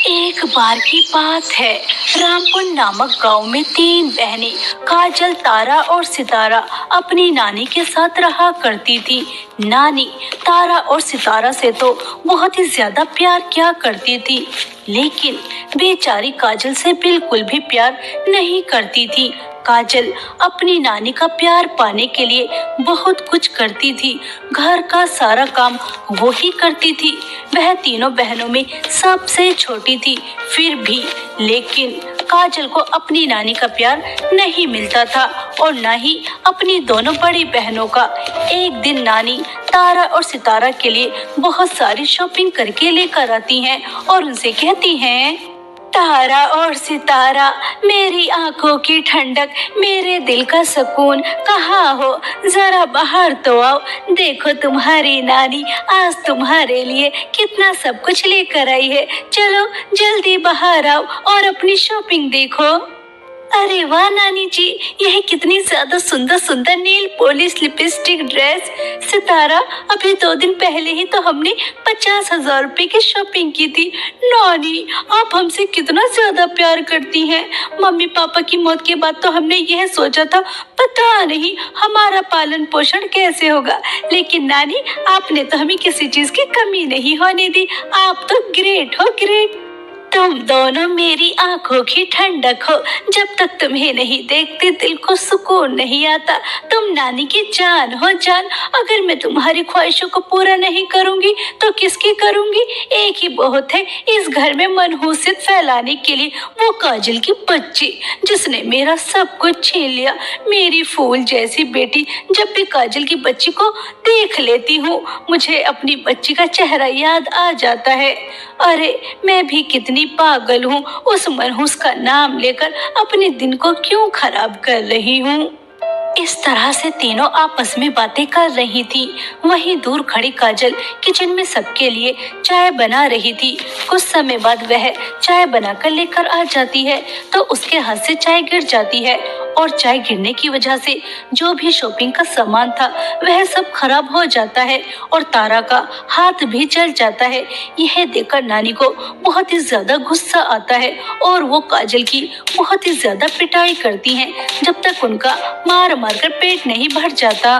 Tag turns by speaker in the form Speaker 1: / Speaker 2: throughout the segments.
Speaker 1: एक बार की बात है, रामपुर नामक गांव में तीन बहनें काजल, तारा और सितारा अपनी नानी के साथ रहा करती थी। नानी तारा और सितारा से तो बहुत ही ज्यादा प्यार किया करती थी, लेकिन बेचारी काजल से बिल्कुल भी प्यार नहीं करती थी। काजल अपनी नानी का प्यार पाने के लिए बहुत कुछ करती थी। घर का सारा काम वो ही करती थी। वह तीनों बहनों में सबसे छोटी थी, फिर भी लेकिन काजल को अपनी नानी का प्यार नहीं मिलता था और न ही अपनी दोनों बड़ी बहनों का। एक दिन नानी तारा और सितारा के लिए बहुत सारी शॉपिंग करके लेकर आती हैं और उनसे कहती हैं, तारा और सितारा, मेरी आंखों की ठंडक, मेरे दिल का सुकून, कहाँ हो? जरा बाहर तो आओ। देखो तुम्हारी नानी आज तुम्हारे लिए कितना सब कुछ लेकर आई है। चलो जल्दी बाहर आओ और अपनी शॉपिंग देखो। अरे वाह नानी जी, यह कितनी ज्यादा सुंदर सुंदर नेल पॉलिश, लिपस्टिक, ड्रेस। सितारा, अभी 2 दिन पहले ही तो हमने 50,000 रुपए की शॉपिंग की थी। नानी, आप हमसे कितना ज्यादा प्यार करती हैं। मम्मी पापा की मौत के बाद तो हमने यह सोचा था, पता नहीं हमारा पालन पोषण कैसे होगा, लेकिन नानी आपने तो हमें किसी चीज की कमी नहीं होने दी। आप तो ग्रेट हो, ग्रेट। तुम दोनों मेरी आंखों की ठंडक हो। जब तक तुम्हें नहीं देखते दिल को सुकून नहीं आता। तुम नानी की जान हो, जान। अगर मैं तुम्हारी ख्वाहिशों को पूरा नहीं करूंगी तो किसकी करूंगी? एक ही बहुत है इस घर में मनहूसियत फैलाने के लिए, वो काजल की बच्ची जिसने मेरा सब कुछ छीन लिया। मेरी फूल जैसी बेटी। जब भी काजल की बच्ची को देख लेती हूँ मुझे अपनी बच्ची का चेहरा याद आ जाता है। अरे मैं भी कितनी पागल हूँ, उस मनहूस का नाम लेकर अपने दिन को क्यों खराब कर रही हूँ। इस तरह से तीनों आपस में बातें कर रही थी। वहीं दूर खड़ी काजल किचन में सबके लिए चाय बना रही थी। कुछ समय बाद वह चाय बनाकर लेकर आ जाती है तो उसके हाथ से चाय गिर जाती है और चाय गिरने की वजह से जो भी शॉपिंग का सामान था वह सब खराब हो जाता है और तारा का हाथ भी जल जाता है। यह देखकर नानी को बहुत ही ज्यादा गुस्सा आता है और वो काजल की बहुत ही ज्यादा पिटाई करती हैं जब तक उनका मार मार कर पेट नहीं भर जाता।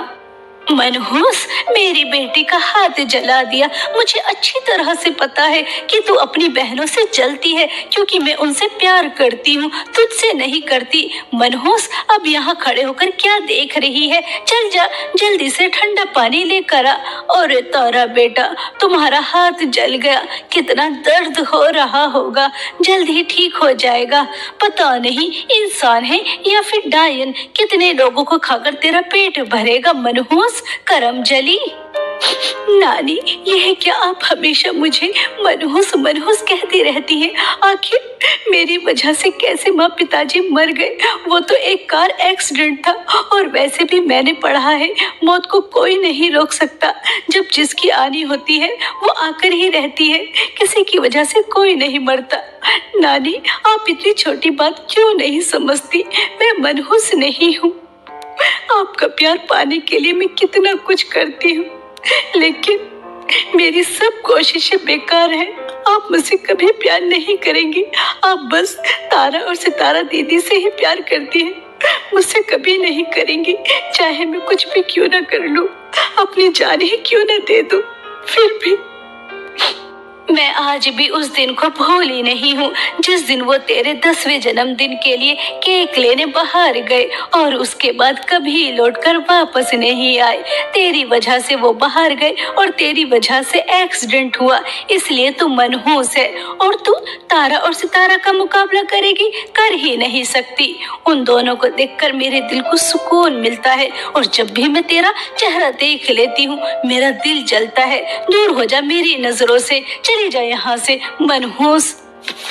Speaker 1: मनहूस, मेरी बेटी का हाथ जला दिया। मुझे अच्छी तरह से पता है कि तू अपनी बहनों से जलती है क्योंकि मैं उनसे प्यार करती हूँ, तुझसे नहीं करती। मनहूस, अब यहाँ खड़े होकर क्या देख रही है? चल जा, जल्दी से ठंडा पानी लेकर आ। और तारा बेटा, तुम्हारा हाथ जल गया, कितना दर्द हो रहा होगा। जल्द ही ठीक हो जाएगा। पता नहीं इंसान है या फिर डायन, कितने लोगों को खाकर तेरा पेट भरेगा। मनहूस, करम जली। नानी, यह क्या आप हमेशा मुझे मनहूस मनहूस कहती रहती हैं? आखिर मेरी वजह से कैसे माँ पिताजी मर गए? वो तो एक कार एक्सीडेंट था और वैसे भी मैंने पढ़ा है मौत को कोई नहीं रोक सकता। जब जिसकी आनी होती है वो आकर ही रहती है, किसी की वजह से कोई नहीं मरता। नानी, आप इतनी छोटी बात क्यों नहीं समझती? मैं मनहूस नहीं हूँ। आपका प्यार पाने के लिए मैं कितना कुछ करती हूँ, लेकिन मेरी सब कोशिशें बेकार हैं। आप मुझसे कभी प्यार नहीं करेंगी। आप बस तारा और सितारा दीदी से ही प्यार करती हैं, मुझसे कभी नहीं करेंगी। चाहे मैं कुछ भी क्यों ना कर लूं, अपनी जान ही क्यों ना दे दूं, फिर भी मैं आज भी उस दिन को भूली नहीं हूँ जिस दिन वो तेरे 10वें जन्मदिन के लिए केक लेने बाहर गए और उसके बाद कभी लौटकर वापस नहीं आए। तेरी वजह से वो बाहर गए और तेरी वजह से एक्सीडेंट हुआ, इसलिए तू मनहूस है और तू तारा और सितारा का मुकाबला करेगी? कर ही नहीं सकती। उन दोनों को देखकर मेरे दिल को सुकून मिलता है और जब भी मैं तेरा चेहरा देख लेती हूँ मेरा दिल जलता है। दूर हो जा मेरी नजरों से, चली जा यहाँ से मनहूस।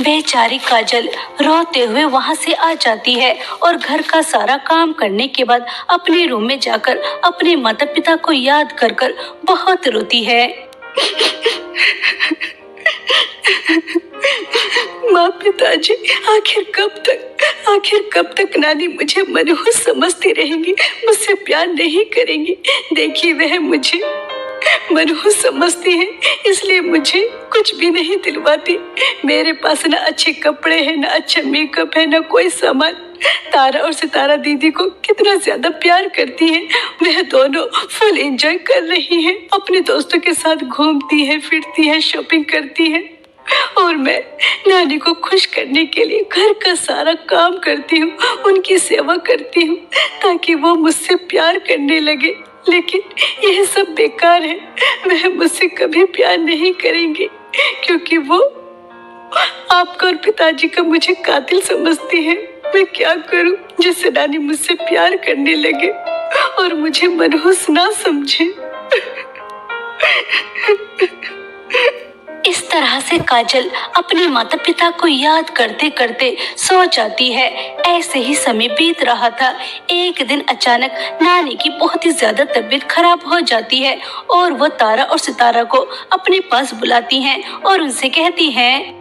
Speaker 1: बेचारी काजल रोते हुए वहां से आ जाती है और घर का सारा काम करने के बाद अपने रूम में जाकर अपने माता पिता को याद कर कर बहुत रोती है। माँ पिताजी, आखिर कब तक नानी मुझे मनहूस समझती रहेंगी, मुझसे प्यार नहीं करेंगी? देखिए वह मुझे मनहूस समझती है, इसलिए मुझे कुछ भी नहीं दिलवाती। मेरे पास ना अच्छे कपड़े हैं, ना अच्छा मेकअप है, ना कोई सामान। तारा और सितारा दीदी को कितना ज्यादा प्यार करती है। वह दोनों फुल एंजॉय कर रही है, अपने दोस्तों के साथ घूमती है, फिरती है, शॉपिंग करती है। और मैं नानी को खुश करने के लिए घर का सारा काम करती हूँ, उनकी सेवा करती हूँ ताकि वो मुझसे प्यार करने लगे। लेकिन यह सब बेकार है। वह मुझसे कभी प्यार नहीं करेंगे क्योंकि वो आपका और पिताजी का मुझे कातिल समझती है। मैं क्या करूं जिससे नानी मुझसे प्यार करने लगे और मुझे मनहूस ना समझे। इस तरह से काजल अपने माता पिता को याद करते करते सो जाती है। ऐसे ही समय बीत रहा था। एक दिन अचानक नानी की बहुत ही ज्यादा तबीयत खराब हो जाती है और वो तारा और सितारा को अपने पास बुलाती हैं और उनसे कहती हैं,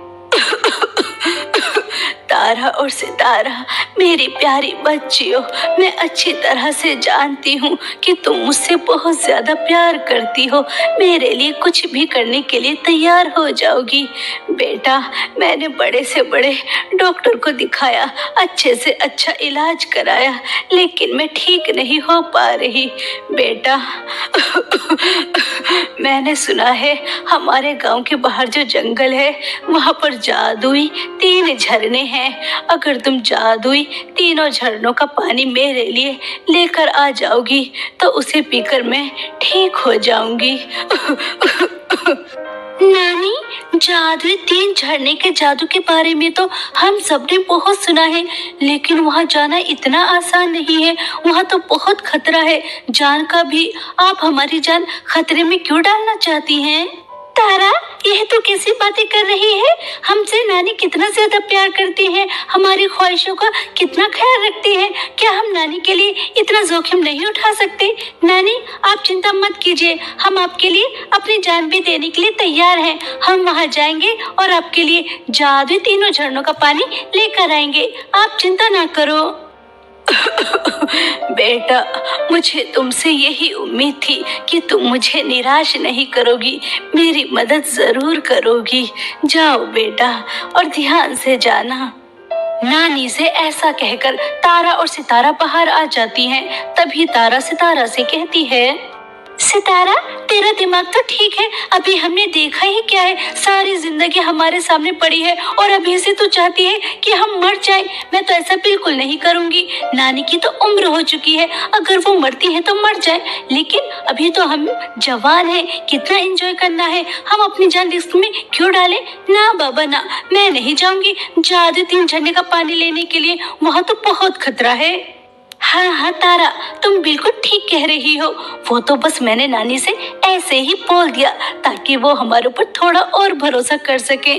Speaker 1: तारा और सितारा, मेरी प्यारी बच्चियों, मैं अच्छी तरह से जानती हूँ कि तुम मुझसे बहुत ज्यादा प्यार करती हो, मेरे लिए कुछ भी करने के लिए तैयार हो जाओगी। बेटा, मैंने बड़े से बड़े डॉक्टर को दिखाया, अच्छे से अच्छा इलाज कराया, लेकिन मैं ठीक नहीं हो पा रही। बेटा, मैंने सुना है हमारे गांव के बाहर जो जंगल है वहां पर जादुई 3 झरने हैं। अगर तुम जादुई तीनों झरनों का पानी मेरे लिए लेकर आ जाओगी तो उसे पीकर मैं ठीक हो जाऊंगी। नानी, जादुई 3 झरने के जादू के बारे में तो हम सबने बहुत सुना है, लेकिन वहाँ जाना इतना आसान नहीं है। वहाँ तो बहुत खतरा है, जान का भी। आप हमारी जान खतरे में क्यों डालना चाहती हैं? तारा, यह तो कैसी बातें कर रही है? हमसे नानी कितना ज्यादा प्यार करती है, हमारी ख्वाहिशों का कितना ख्याल रखती है। क्या हम नानी के लिए इतना जोखिम नहीं उठा सकते? नानी, आप चिंता मत कीजिए, हम आपके लिए अपनी जान भी देने के लिए तैयार हैं। हम वहाँ जाएंगे और आपके लिए जादुई 3 झरनों का पानी लेकर आएंगे। आप चिंता ना करो। बेटा, मुझे तुमसे यही उम्मीद थी कि तुम मुझे निराश नहीं करोगी, मेरी मदद जरूर करोगी। जाओ बेटा और ध्यान से जाना। नानी से ऐसा कहकर तारा और सितारा बाहर आ जाती हैं। तभी तारा सितारा से कहती है, सितारा, तेरा दिमाग तो ठीक है, अभी हमने देखा ही क्या है, सारी जिंदगी हमारे सामने पड़ी है और अभी से तू चाहती है कि हम मर जाएं। मैं तो ऐसा बिल्कुल नहीं करूंगी। नानी की तो उम्र हो चुकी है, अगर वो मरती है तो मर जाए, लेकिन अभी तो हम जवान हैं, कितना एंजॉय करना है, हम अपनी जान रिस्क में क्यों डालें? ना बाबा ना, मैं नहीं जाऊंगी जादू 3 झरने का पानी लेने के लिए, वहाँ तो बहुत खतरा है। हाँ हाँ तारा, तुम बिल्कुल ठीक कह रही हो। वो तो बस मैंने नानी से ऐसे ही बोल दिया ताकि वो हमारे ऊपर थोड़ा और भरोसा कर सके।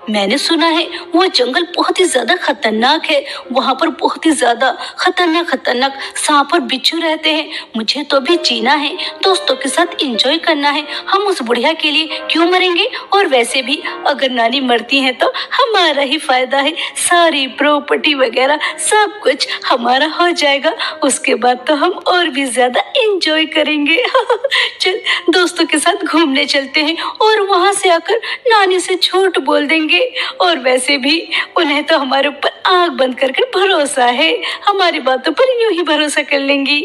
Speaker 1: मैंने सुना है वो जंगल बहुत ही ज्यादा खतरनाक है, वहाँ पर बहुत ही ज्यादा खतरनाक सांप और बिच्छू रहते हैं। मुझे तो भी जीना है, दोस्तों के साथ एंजॉय करना है। हम उस बुढ़िया के लिए क्यों मरेंगे? और वैसे भी अगर नानी मरती है तो हमारा ही फायदा है, सारी प्रॉपर्टी वगैरह सब कुछ हमारा हो जाएगा। उसके बाद तो हम और भी ज्यादा एंजॉय करेंगे। चल, दोस्तों के साथ घूमने चलते हैं और वहां से आकर नानी से झूठ बोल देंगे। और वैसे भी उन्हें तो हमारे ऊपर आंख बंद करके भरोसा है, हमारी बातों पर यूं ही भरोसा कर लेंगी।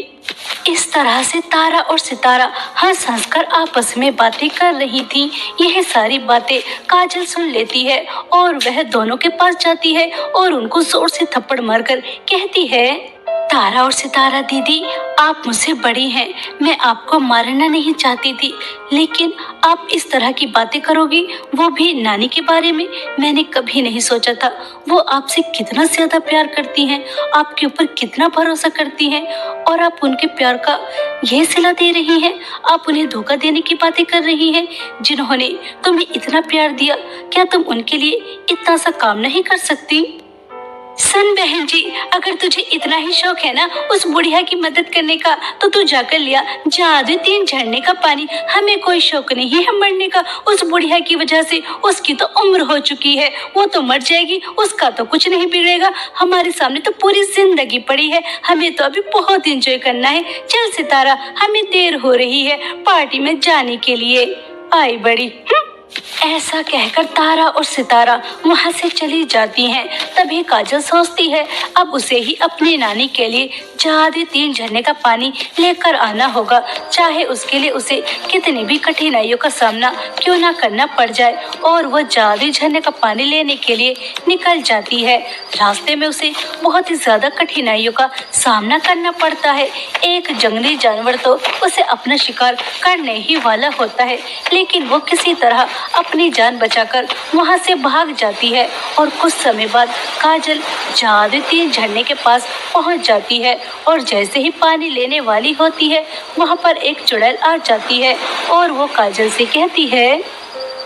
Speaker 1: इस तरह से तारा और सितारा हंस हंस कर आपस में बातें कर रही थी। यह सारी बातें काजल सुन लेती है और वह दोनों के पास जाती है और उनको जोर से थप्पड़ मारकर कहती है, तारा और सितारा दीदी, आप मुझसे बड़ी हैं, मैं आपको मारना नहीं चाहती थी, लेकिन आप इस तरह की बातें करोगी, वो भी नानी के बारे में। मैंने कभी नहीं सोचा था वो आपसे कितना ज्यादा प्यार करती हैं, आपके ऊपर कितना भरोसा करती हैं, और आप उनके प्यार का यह सिला दे रही हैं। आप उन्हें धोखा देने की बातें कर रही हैं। जिन्होंने तुम्हें इतना प्यार दिया, क्या तुम उनके लिए इतना सा काम नहीं कर सकती? सुन बहन जी, अगर तुझे इतना ही शौक है ना उस बुढ़िया की मदद करने का, तो तू जाकर लिया जादू 3 झरने का पानी। हमें कोई शौक नहीं है मरने का। उस बुढ़िया की वजह से उसकी तो उम्र हो चुकी है, वो तो मर जाएगी, उसका तो कुछ नहीं बिगड़ेगा। हमारे सामने तो पूरी जिंदगी पड़ी है, हमें तो अभी बहुत एंजॉय करना है। चल सितारा, हमें देर हो रही है पार्टी में जाने के लिए। आई बड़ी। ऐसा कहकर तारा और सितारा वहां से चली जाती हैं। तभी काजल सोचती है अब उसे ही अपनी नानी के लिए जादू 3 झरने का पानी लेकर आना होगा, चाहे उसके लिए उसे कितनी भी कठिनाइयों का सामना क्यों ना करना पड़ जाए। और वो जादू झरने का पानी लेने के लिए निकल जाती है। रास्ते में उसे बहुत ही ज्यादा कठिनाइयों का सामना करना पड़ता है। एक जंगली जानवर तो उसे अपना शिकार करने ही वाला होता है, लेकिन वो किसी तरह अपनी जान बचाकर वहां से भाग जाती है। और कुछ समय बाद काजल जादू 3 झरने के पास पहुंच जाती है, और जैसे ही पानी लेने वाली होती है वहां पर एक चुड़ैल आ जाती है और वो काजल से कहती है,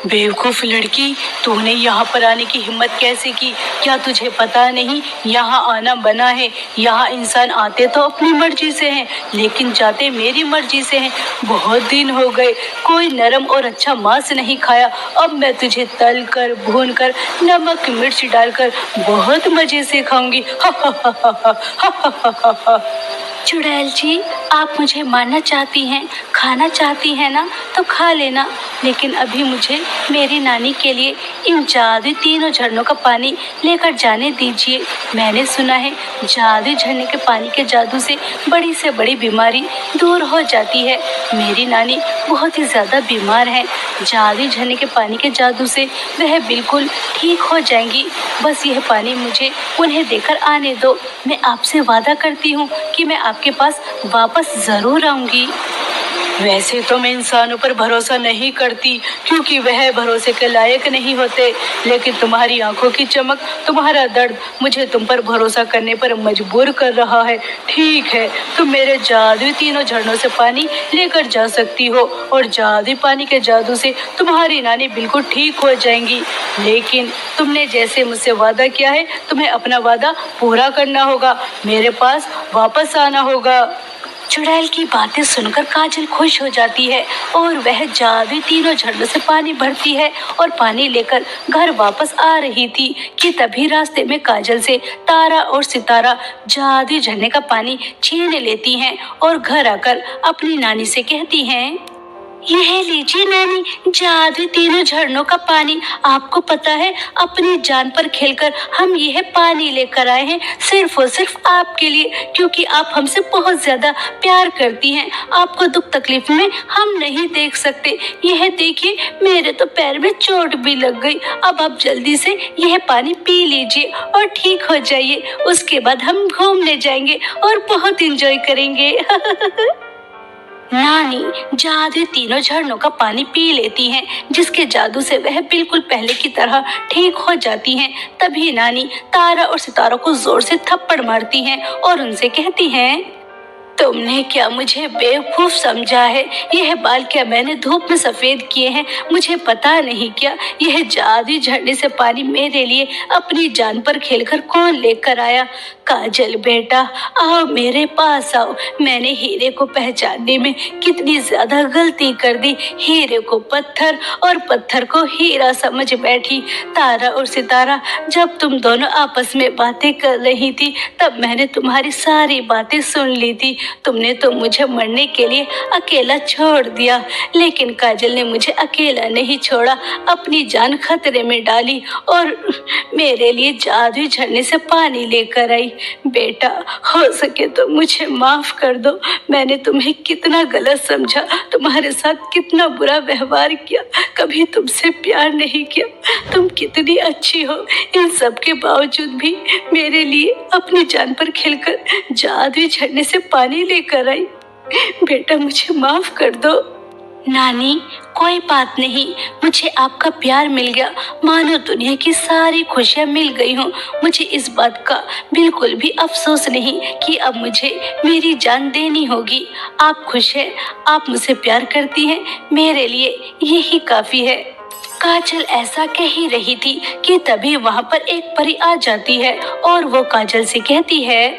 Speaker 1: बेवकूफ लड़की, तूने यहाँ पर आने की हिम्मत कैसे की? क्या तुझे पता नहीं यहाँ आना बना है? यहाँ इंसान आते तो अपनी मर्जी से हैं, लेकिन जाते मेरी मर्जी से हैं। बहुत दिन हो गए कोई नरम और अच्छा मांस नहीं खाया। अब मैं तुझे तल कर, भून कर, नमक मिर्च डालकर बहुत मजे से खाऊंगी। चुड़ैल जी, आप मुझे मारना चाहती हैं, खाना चाहती हैं ना, तो खा लेना, लेकिन अभी मुझे मेरी नानी के लिए इन जादू 3 झरनों का पानी लेकर जाने दीजिए। मैंने सुना है जादू झरने के पानी के जादू से बड़ी से बड़ी बीमारी दूर हो जाती है। मेरी नानी बहुत ही ज़्यादा बीमार है, जादू झरने के पानी के जादू से वह बिल्कुल ठीक हो जाएंगी। बस यह पानी मुझे उन्हें देकर आने दो। मैं आपसे वादा करती हूँ कि मैं आपके पास वापस ज़रूर आऊँगी। वैसे तो मैं इंसानों पर भरोसा नहीं करती, क्योंकि वह भरोसे के लायक नहीं होते, लेकिन तुम्हारी आंखों की चमक, तुम्हारा दर्द मुझे तुम पर भरोसा करने पर मजबूर कर रहा है। ठीक है, तुम मेरे जादू 3 झरनों से पानी लेकर जा सकती हो, और जादू पानी के जादू से तुम्हारी नानी बिल्कुल ठीक हो जाएंगी। लेकिन तुमने जैसे मुझसे वादा किया है, तुम्हें अपना वादा पूरा करना होगा, मेरे पास वापस आना होगा। चुड़ैल की बातें सुनकर काजल खुश हो जाती है और वह जादू 3 झरनों से पानी भरती है और पानी लेकर घर वापस आ रही थी कि तभी रास्ते में काजल से तारा और सितारा जादू झरने का पानी छीन लेती हैं और घर आकर अपनी नानी से कहती हैं, यह लीजिए नानी, जादू 3 झरनों का पानी। आपको पता है अपनी जान पर खेलकर हम यह पानी लेकर आए हैं सिर्फ और सिर्फ आपके लिए, क्योंकि आप हमसे बहुत ज्यादा प्यार करती हैं। आपको दुख तकलीफ में हम नहीं देख सकते। यह देखिए, मेरे तो पैर में चोट भी लग गई। अब आप जल्दी से यह पानी पी लीजिए और ठीक हो जाइए। उसके बाद हम घूमने जाएंगे और बहुत एंजॉय करेंगे। नानी जादू 3 झरनों का पानी पी लेती हैं, जिसके जादू से वह बिल्कुल पहले की तरह ठीक हो जाती हैं। तभी नानी तारा और सितारा को जोर से थप्पड़ मारती हैं और उनसे कहती हैं, तुमने क्या मुझे बेवकूफ समझा है? यह बाल क्या मैंने धूप में सफेद किए हैं? मुझे पता नहीं क्या यह जादू झरने से पानी मेरे लिए अपनी जान पर खेलकर कौन लेकर आया? काजल बेटा, आओ मेरे पास आओ। मैंने हीरे को पहचानने में कितनी ज्यादा गलती कर दी। हीरे को पत्थर और पत्थर को हीरा समझ बैठी। तारा और सितारा, जब तुम दोनों आपस में बातें कर रही थी तब मैंने तुम्हारी सारी बातें सुन ली थी। तुमने तो मुझे मरने के लिए अकेला छोड़ दिया, लेकिन काजल ने मुझे अकेला नहीं छोड़ा, अपनी जान खतरे में डाली और मेरे लिए जादू झरने से पानी लेकर आई। बेटा, हो सके तो मुझे माफ कर दो। मैंने तुम्हें कितना गलत समझा, तुम्हारे साथ कितना बुरा व्यवहार किया, कभी तुमसे प्यार नहीं किया। तुम कितनी अच्छी हो, इन सब के बावजूद भी मेरे लिए अपनी जान पर खेलकर जादू झरने से पानी लेकर आई। बेटा, मुझे माफ कर दो। नानी, कोई बात नहीं, मुझे आपका प्यार मिल गया, मानो दुनिया की सारी खुशियाँ मिल गई हूँ। मुझे इस बात का बिल्कुल भी अफसोस नहीं कि अब मुझे मेरी जान देनी होगी। आप खुश हैं, आप मुझसे प्यार करती हैं, मेरे लिए यही काफ़ी है। काजल ऐसा कह ही रही थी कि तभी वहाँ पर एक परी आ जाती है और वो काजल से कहती है,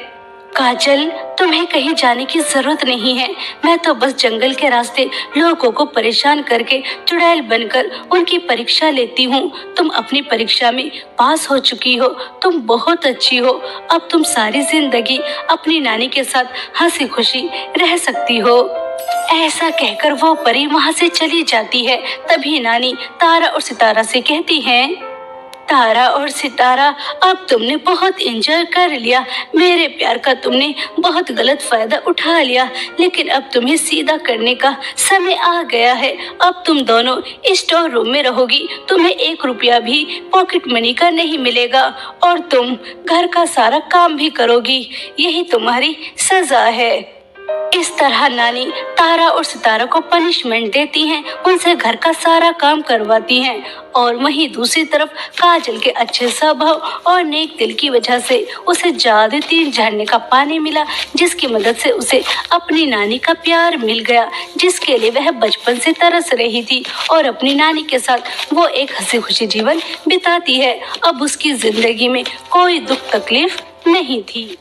Speaker 1: काजल, तुम्हें कहीं जाने की जरूरत नहीं है। मैं तो बस जंगल के रास्ते लोगों को परेशान करके चुड़ैल बनकर उनकी परीक्षा लेती हूँ। तुम अपनी परीक्षा में पास हो चुकी हो, तुम बहुत अच्छी हो। अब तुम सारी जिंदगी अपनी नानी के साथ हंसी खुशी रह सकती हो। ऐसा कहकर वो परी वहाँ से चली जाती है। तभी नानी तारा और सितारा से कहती है, तारा और सितारा, अब तुमने बहुत एंजॉय कर लिया। मेरे प्यार का तुमने बहुत गलत फायदा उठा लिया, लेकिन अब तुम्हें सीधा करने का समय आ गया है। अब तुम दोनों स्टोर रूम में रहोगी। तुम्हें 1 रुपया भी पॉकेट मनी का नहीं मिलेगा और तुम घर का सारा काम भी करोगी। यही तुम्हारी सजा है। इस तरह नानी तारा और सितारा को पनिशमेंट देती हैं, उनसे घर का सारा काम करवाती हैं। और वहीं दूसरी तरफ काजल के अच्छे स्वभाव और नेक दिल की वजह से उसे जादू 3 झरने का पानी मिला, जिसकी मदद से उसे अपनी नानी का प्यार मिल गया, जिसके लिए वह बचपन से तरस रही थी। और अपनी नानी के साथ वो एक हंसी खुशी जीवन बिताती है। अब उसकी जिंदगी में कोई दुख तकलीफ नहीं थी।